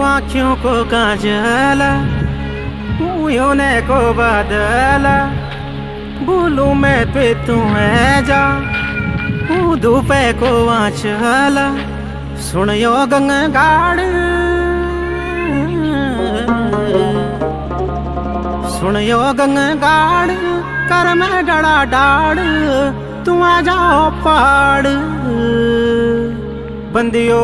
आँखों को काजल यूने को बादल भूलूं मैं पे तू है जा धूपे को आंचल सुनियो गंगाड़ सुनियो गंगाड़ कर मैं डड़ा डाड़ तू आ जाओ पाड़ बंदियो।